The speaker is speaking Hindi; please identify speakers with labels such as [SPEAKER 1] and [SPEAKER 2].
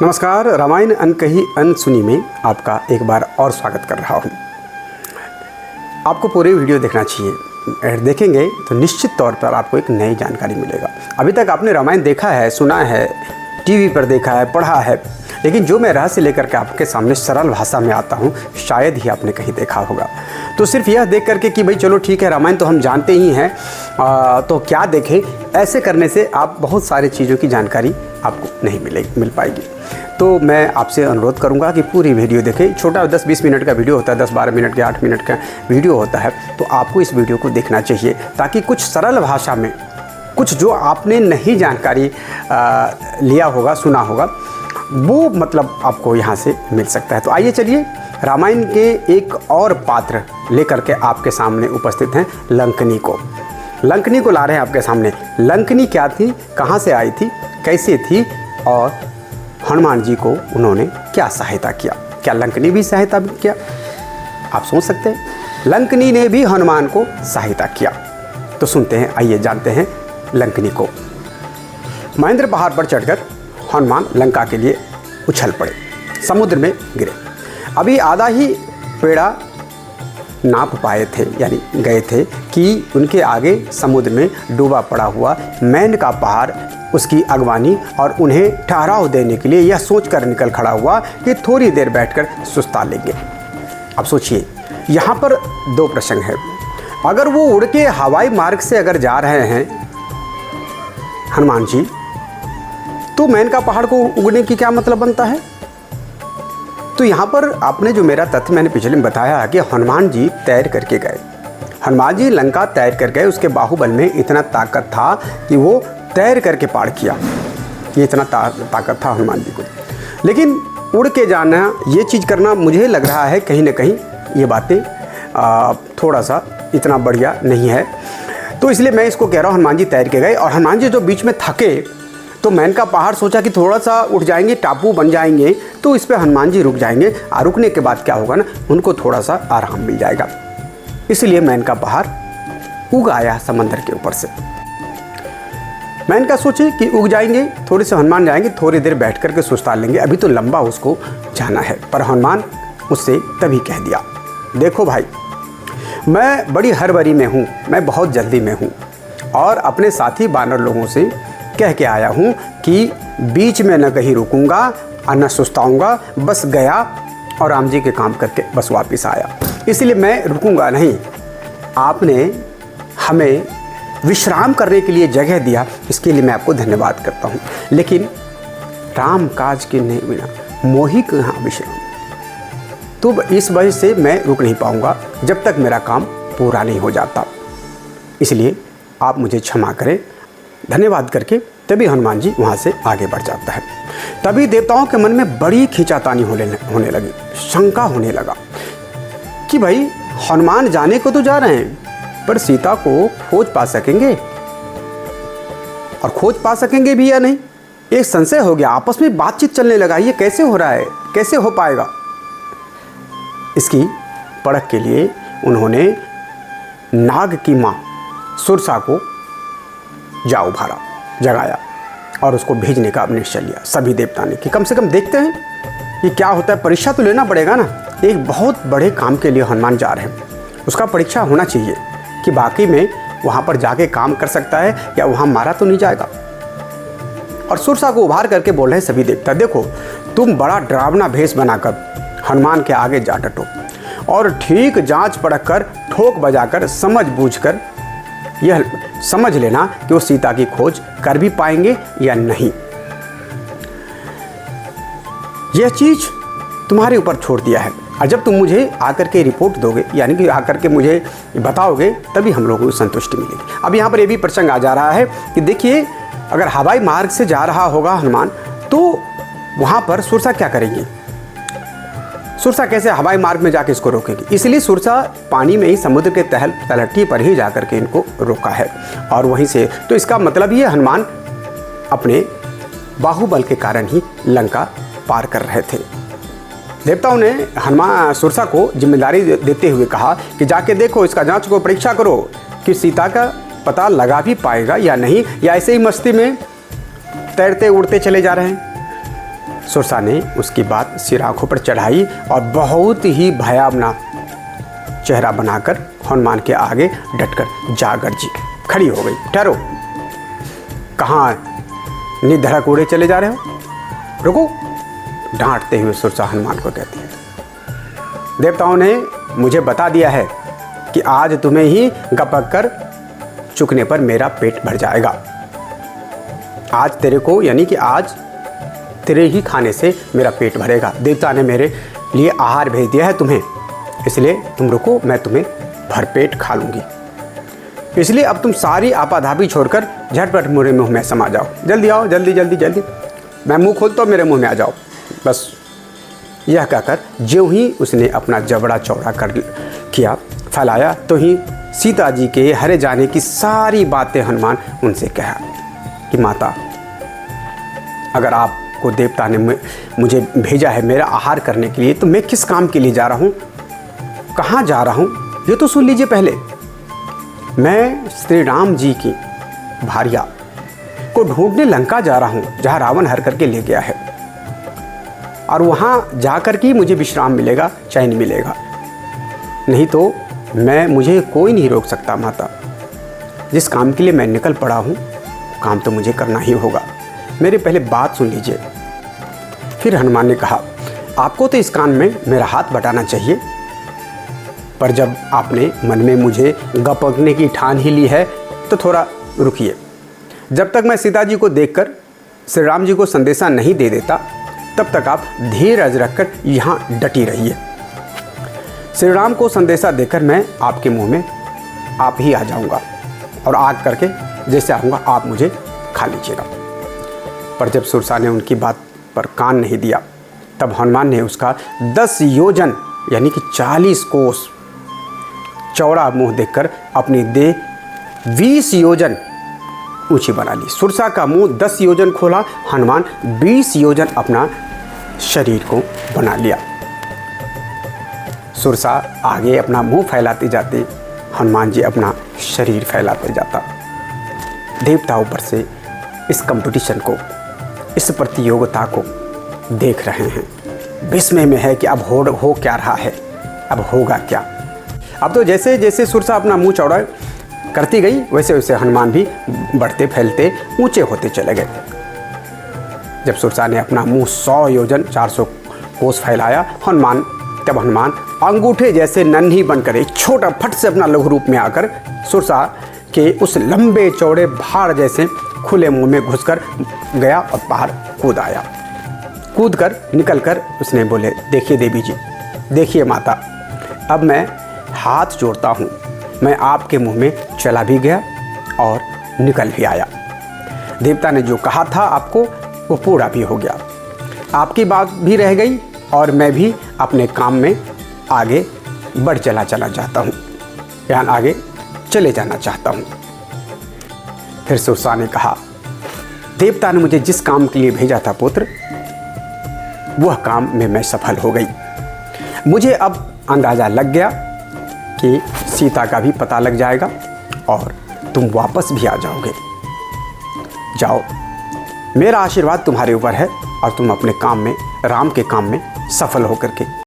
[SPEAKER 1] नमस्कार। रामायण अनकही अनसुनी में आपका एक बार और स्वागत कर रहा हूँ। आपको पूरी वीडियो देखना चाहिए। देखेंगे तो निश्चित तौर पर आपको एक नई जानकारी मिलेगा। अभी तक आपने रामायण देखा है, सुना है, टीवी पर देखा है, पढ़ा है, लेकिन जो मैं रहस्य लेकर के आपके सामने सरल भाषा में आता हूँ शायद ही आपने कहीं देखा होगा। तो सिर्फ यह देख करके कि भाई चलो ठीक है, रामायण तो हम जानते ही हैं, तो क्या देखें, ऐसे करने से आप बहुत सारी चीज़ों की जानकारी आपको नहीं मिल पाएगी। तो मैं आपसे अनुरोध करूंगा कि पूरी वीडियो देखें। छोटा 10-20 मिनट का वीडियो होता है, 10-12 मिनट के 8 मिनट का वीडियो होता है, तो आपको इस वीडियो को देखना चाहिए ताकि कुछ सरल भाषा में कुछ जो आपने नहीं जानकारी लिया होगा, सुना होगा, वो मतलब आपको यहाँ से मिल सकता है। तो आइए चलिए रामायण के एक और पात्र लेकर के आपके सामने उपस्थित हैं, लंकनी को। लंकनी को ला रहे हैं आपके सामने। लंकनी क्या थी, कहाँ से आई थी, कैसे थी और हनुमान जी को उन्होंने क्या सहायता किया। क्या लंकनी भी सहायता किया? आप सोच सकते हैं, लंकनी ने भी हनुमान को सहायता किया। तो सुनते हैं, आइए जानते हैं लंकनी को। महेंद्र पहाड़ पर चढ़कर हनुमान लंका के लिए उछल पड़े, समुद्र में गिरे। अभी आधा ही पेड़ा नाप पाए थे, यानी गए थे कि उनके आगे समुद्र में डूबा पड़ा हुआ मैन का पहाड़ उसकी अगवानी और उन्हें ठहराव देने के लिए यह सोचकर निकल खड़ा हुआ कि थोड़ी देर बैठकर सुस्ता लेंगे। अब सोचिए, यहाँ पर दो प्रसंग है। अगर वो उड़ के हवाई मार्ग से अगर जा रहे हैं हनुमान जी, तो मैन का पहाड़ को उगने की क्या मतलब बनता है? तो यहाँ पर आपने जो मेरा तथ्य मैंने पिछले में बताया कि हनुमान जी तैर करके गए। हनुमान जी लंका तैर कर गए। उसके बाहुबल में इतना ताकत था कि वो तैर करके पार किया। ये इतना ताकत था हनुमान जी को। लेकिन उड़ के जाना, ये चीज़ करना, मुझे लग रहा है कहीं ना कहीं ये बातें थोड़ा सा इतना बढ़िया नहीं है। तो इसलिए मैं इसको कह रहा हूँ, हनुमान जी तैर के गए और हनुमान जी जो बीच में थके तो मैन का पहाड़ सोचा कि थोड़ा सा उठ जाएंगे, टापू बन जाएंगे, तो इस पर हनुमान जी रुक जाएंगे और रुकने के बाद क्या होगा ना, उनको थोड़ा सा आराम मिल जाएगा। इसलिए मैन का पहाड़ उग आया समंदर के ऊपर से। मैन का सोचे कि उग जाएंगे, थोड़े से हनुमान जाएंगे, थोड़ी देर बैठ करके सुस्ता लेंगे, अभी तो लंबा उसको जाना है। पर हनुमान उससे तभी कह दिया, देखो भाई, मैं बड़ी हड़बड़ी में हूँ, मैं बहुत जल्दी में हूँ और अपने साथी बानर लोगों से कह के आया हूँ कि बीच में न कहीं रुकूंगा और न सुस्ताऊंगा, बस गया और राम जी के काम करके बस वापस आया। इसलिए मैं रुकूंगा नहीं। आपने हमें विश्राम करने के लिए जगह दिया, इसके लिए मैं आपको धन्यवाद करता हूँ। लेकिन राम काज के नहीं बिना मोहि कहाँ विश्राम, तो इस वजह से मैं रुक नहीं पाऊँगा जब तक मेरा काम पूरा नहीं हो जाता। इसलिए आप मुझे क्षमा करें। धन्यवाद करके तभी हनुमान जी वहाँ से आगे बढ़ जाता है। तभी देवताओं के मन में बड़ी खींचातानी होने लगी, शंका होने लगा कि भाई हनुमान जाने को तो जा रहे हैं, पर सीता को खोज पा सकेंगे और खोज पा सकेंगे भी या नहीं। एक संशय हो गया, आपस में बातचीत चलने लगा, ये कैसे हो रहा है, कैसे हो पाएगा। इसकी परख के लिए उन्होंने नाग की माँ सुरसा को जगाया और उसको भेजने का निश्चय लिया सभी देवता ने कि कम से कम देखते हैं कि क्या होता है। परीक्षा तो लेना पड़ेगा ना, एक बहुत बड़े काम के लिए हनुमान जा रहे हैं, उसका परीक्षा होना चाहिए कि बाकी में वहाँ पर जाके काम कर सकता है या वहाँ मारा तो नहीं जाएगा। और सुरसा को उभार करके बोल रहे सभी देवता, देखो तुम बड़ा डरावना भेष बनाकर हनुमान के आगे जा डटो और ठीक जांच परख कर, ठोक बजाकर, समझ बूझकर यह समझ लेना कि वो सीता की खोज कर भी पाएंगे या नहीं। यह चीज़ तुम्हारे ऊपर छोड़ दिया है और जब तुम मुझे आकर के रिपोर्ट दोगे, यानी कि आकर के मुझे बताओगे, तभी हम लोगों को संतुष्टि मिलेगी। अब यहाँ पर ये भी प्रसंग आ जा रहा है कि देखिए, अगर हवाई मार्ग से जा रहा होगा हनुमान, तो वहाँ पर सुरसा क्या करेगी? सुरसा कैसे हवाई मार्ग में जाके इसको रोकेगी? इसलिए सुरसा पानी में ही, समुद्र के तलहटी पर ही जाकर के इनको रोका है और वहीं से, तो इसका मतलब ये हनुमान अपने बाहुबल के कारण ही लंका पार कर रहे थे। देवताओं ने सुरसा को जिम्मेदारी देते हुए कहा कि जाके देखो, इसका जांच को परीक्षा करो कि सीता का पता लगा भी पाएगा या नहीं, या ऐसे ही मस्ती में तैरते उड़ते चले जा रहे हैं। सुरसा ने उसकी बात सिर आंखों पर चढ़ाई और बहुत ही भयावना चेहरा बनाकर हनुमान के आगे डटकर जा गरजी, खड़ी हो गई। ठहरो, कहाँ निधड़क उड़े चले जा रहे हो? रुको, डांटते हुए सुरसा हनुमान को कहती है, देवताओं ने मुझे बता दिया है कि आज तुम्हें ही गपक कर चुकने पर मेरा पेट भर जाएगा। आज तेरे को, यानी कि आज तेरे ही खाने से मेरा पेट भरेगा। देवता ने मेरे लिए आहार भेज दिया है तुम्हें, इसलिए तुम रुको, मैं तुम्हें भरपेट खा लूँगी। इसलिए अब तुम सारी आपाधापी छोड़कर झटपट मेरे मुंह में समा जाओ। जल्दी आओ, जल्दी जल्दी जल्दी, मैं मुंह खोलता हूँ, मेरे मुंह में आ जाओ। बस यह कहकर ज्यों ही उसने अपना जबड़ा चौड़ा किया फैलाया, तो ही सीता जी के हरे जाने की सारी बातें हनुमान उनसे कहा कि माता, अगर आपको देवता ने मुझे भेजा है मेरा आहार करने के लिए, तो मैं किस काम के लिए जा रहा हूँ, कहाँ जा रहा हूँ, ये तो सुन लीजिए पहले। मैं श्री राम जी की भार्या को ढूंढने लंका जा रहा हूँ, जहाँ रावण हर करके ले गया है, और वहाँ जाकर के मुझे विश्राम मिलेगा, चैन मिलेगा। नहीं तो मुझे कोई नहीं रोक सकता माता। जिस काम के लिए मैं निकल पड़ा हूँ, काम तो मुझे करना ही होगा। मेरी पहले बात सुन लीजिए। फिर हनुमान ने कहा, आपको तो इस काम में मेरा हाथ बटाना चाहिए, पर जब आपने मन में मुझे गपकने की ठान ही ली है, तो थोड़ा रुकिए। जब तक मैं सीता जी को देखकर श्री राम जी को संदेशा नहीं दे देता, तब तक आप धीरज रखकर यहाँ डटी रहिए। श्री राम को संदेशा देकर मैं आपके मुंह में आप ही आ जाऊँगा, और आग करके जैसे आऊँगा आप मुझे खा लीजिएगा। पर जब सुरसा ने उनकी बात पर कान नहीं दिया, तब हनुमान ने उसका 10 योजन यानी कि 40 कोस चौड़ा मुंह देखकर अपनी देह 20 योजन ऊंची बना ली। सुरसा का मुंह 10 योजन खोला, हनुमान 20 योजन अपना शरीर को बना लिया। सुरसा आगे अपना मुंह फैलाते जाते, हनुमान जी अपना शरीर फैलाते जाता। देवता ऊपर से इस कंपटीशन को, इस प्रतियोगिता को देख रहे हैं, विस्मय में है कि अब हो क्या रहा है, अब होगा क्या। अब तो जैसे जैसे सुरसा अपना मुंह चौड़ा करती गई, वैसे वैसे हनुमान भी बढ़ते फैलते ऊंचे होते चले गए। जब सुरसा ने अपना मुंह 100 योजन 400 कोस फैलाया, तब हनुमान अंगूठे जैसे नन्ही बनकर एक छोटा फट से अपना लघु रूप में आकर सुरसा के उस लंबे चौड़े भार जैसे खुले मुंह में घुसकर गया और बाहर कूद आया। कूद कर निकल कर उसने बोले, देखिए देवी जी, देखिए माता, अब मैं हाथ जोड़ता हूँ, मैं आपके मुंह में चला भी गया और निकल भी आया। देवता ने जो कहा था आपको, वो पूरा भी हो गया। आपकी बात भी रह गई और मैं भी अपने काम में आगे बढ़ चला चाहता हूँ, यहाँ आगे चले जाना चाहता हूँ। फिर सुरसा ने कहा, देवता ने मुझे जिस काम के लिए भेजा था पुत्र, वह काम में मैं सफल हो गई। मुझे अब अंदाज़ा लग गया कि सीता का भी पता लग जाएगा और तुम वापस भी आ जाओगे। जाओ, मेरा आशीर्वाद तुम्हारे ऊपर है और तुम अपने काम में, राम के काम में सफल होकर के